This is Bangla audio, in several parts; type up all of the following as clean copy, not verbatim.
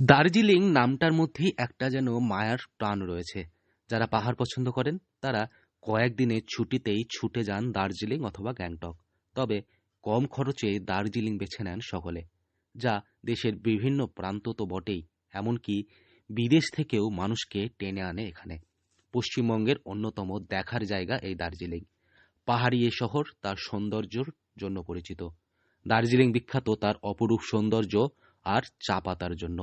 দার্জিলিং নামটার মধ্যেই একটা যেন মায়ার টান রয়েছে। যারা পাহাড় পছন্দ করেন তারা কয়েকদিনের ছুটিতেই ছুটে যান দার্জিলিং অথবা গ্যাংটক। তবে কম খরচে দার্জিলিং বেছে নেন সকলে, যা দেশের বিভিন্ন প্রান্ত তো বটেই, এমনকি বিদেশ থেকেও মানুষকে টেনে আনে এখানে। পশ্চিমবঙ্গের অন্যতম দেখার জায়গা এই দার্জিলিং। পাহাড়ি এ শহর তার সৌন্দর্যের জন্য পরিচিত। দার্জিলিং বিখ্যাত তার অপরূপ সৌন্দর্য আর চা পাতার জন্য।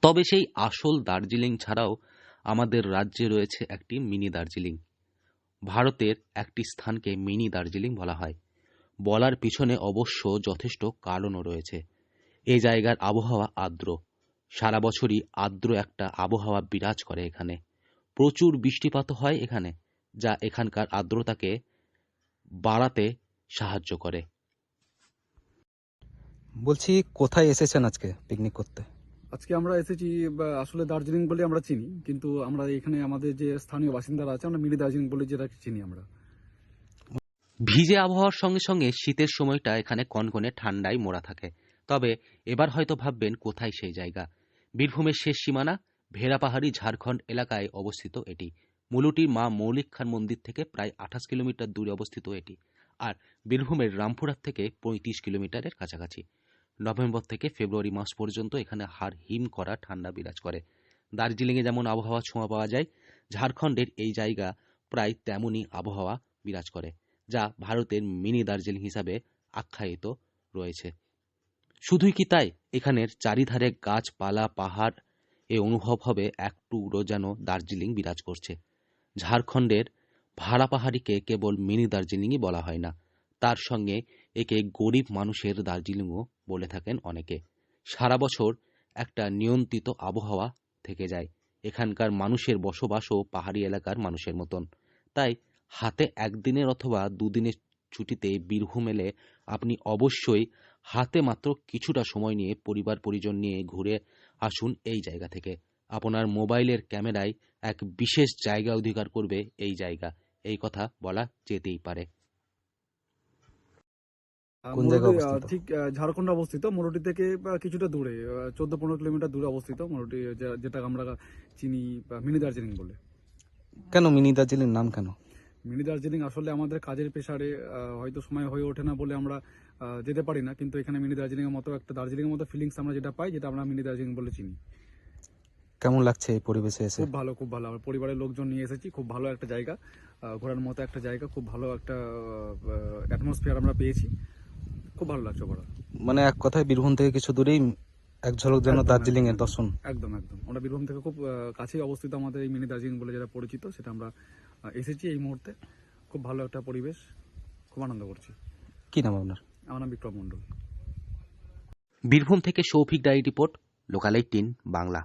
তবে সেই আসল দার্জিলিং ছাড়াও আমাদের রাজ্যে রয়েছে একটি মিনি দার্জিলিং। ভারতের একটি স্থানকে মিনি দার্জিলিং বলা হয়। বলার পিছনে অবশ্য যথেষ্ট কারণও রয়েছে। এই জায়গার আবহাওয়া আর্দ্র। সারা বছরই আর্দ্র একটা আবহাওয়া বিরাজ করে এখানে। প্রচুর বৃষ্টিপাত হয় এখানে, যা এখানকার আর্দ্রতাকে বাড়াতে সাহায্য করে। বলছি, কোথায় এসেছেন আজকে পিকনিক করতে? আজকে আমরা এসেছি আসলে দার্জিলিং বলে আমরা চিনি, কিন্তু আমরা এখানে আমাদের যে স্থানীয় বাসিন্দারা আছে আমরা মিনি দার্জিলিং বলে যেটা চিনি আমরা। ভিজে আবহাওয়ার সঙ্গে সঙ্গে শীতের সময়টা এখানে কনকনে ঠান্ডায় মোড়া থাকে। তবে এবার হয়তো ভাববেন কোথায় সেই জায়গা। বীরভূমের শেষ সীমানা ভেড়াপাহাড়ি ঝাড়খণ্ড এলাকায় অবস্থিত এটি। মুলুটির মা মৌলিক খান মন্দির থেকে প্রায় 28 কিলোমিটার দূরে অবস্থিত এটি, আর বীরভূমের রামপুরহাট থেকে 35 কিলোমিটারের কাছাকাছি। নভেম্বর থেকে ফেব্রুয়ারি মাস পর্যন্ত এখানে হাড় হিম করা ঠান্ডা বিরাজ করে। দার্জিলিংয়ে যেমন আবহাওয়া ছোঁয়া পাওয়া যায়, ঝাড়খণ্ডের এই জায়গা প্রায় তেমনই আবহাওয়া বিরাজ করে, যা ভারতের মিনি দার্জিলিং হিসাবে আখ্যায়িত রয়েছে। শুধুই কি তাই, এখানের চারিধারে গাছপালা পাহাড় এ অনুভব হবে এক টুকরো যেন দার্জিলিং বিরাজ করছে। ঝাড়খণ্ডের ভাড়া পাহাড়িকে কেবল মিনি দার্জিলিংই বলা হয় না, তার সঙ্গে একে গরিব মানুষের দার্জিলিংও বলে থাকেন অনেকে। সারা বছর একটা নিয়ন্ত্রিত আবহাওয়া থেকে যায়। এখানকার মানুষের বসবাসও পাহাড়ি এলাকার মানুষের মতন। তাই হাতে একদিনের অথবা দুদিনের ছুটিতে বীরভূম এলে আপনি অবশ্যই হাতে মাত্র কিছুটা সময় নিয়ে পরিবার পরিজন নিয়ে ঘুরে আসুন এই জায়গা থেকে। আপনার মোবাইলের ক্যামেরায় এক বিশেষ জায়গা অধিকার করবে এই জায়গা, এই কথা বলা যেতেই পারে। কোন জায়গায় অবস্থিত? ঠিক ঝাড়খণ্ডে অবস্থিত, মোরটি থেকে কিছুটা দূরে, 14-15 কিলোমিটার দূরে অবস্থিত মোরটি, যেটা আমরা চিনি মিনি দার্জিলিং বলে। কেন মিনি দার্জিলিং নাম কেন? মিনি দার্জিলিং আসলে আমাদের কাজের পেশারে হয়তো সময় হয়ে ওঠে না বলে আমরা যেতে পারি না, কিন্তু এখানে মিনি দার্জিলিংয়ের মতো একটা দার্জিলিংয়ের মতো ফিলিংস আমরা যেটা পাই, যেটা আমরা মিনি দার্জিলিং বলে চিনি। কেমন লাগছে এই পরিবেশে এসে? খুব ভালো, খুব ভালো। আমার পরিবারের লোকজন নিয়ে এসেছি। খুব ভালো একটা জায়গা, ঘোরার মতো একটা জায়গা, খুব ভালো একটা অ্যাটমসফিয়ার আমরা পেয়েছি। খুব ভালো লাগছে ওরা। মানে এক কথায় বীরভূম থেকে কিছু দূরেই এক ঝলক যেন একদম, দার্জিলিং একদম, এর দর্শন। একদম, একদম। আমরা বীরভূম থেকে খুব কাছেই অবস্থিত আমাদের এই মিনি দার্জিলিং বলে যেটা পরিচিত, সেটা আমরা এসেছি এই মুহূর্তে। খুব ভালো একটা পরিবেশ, খুব আনন্দ করছি। কি নাম আপনার? আমার নাম বিক্রম মণ্ডল। বীরভূম থেকে Shoufik diary report, local 18 Bangla.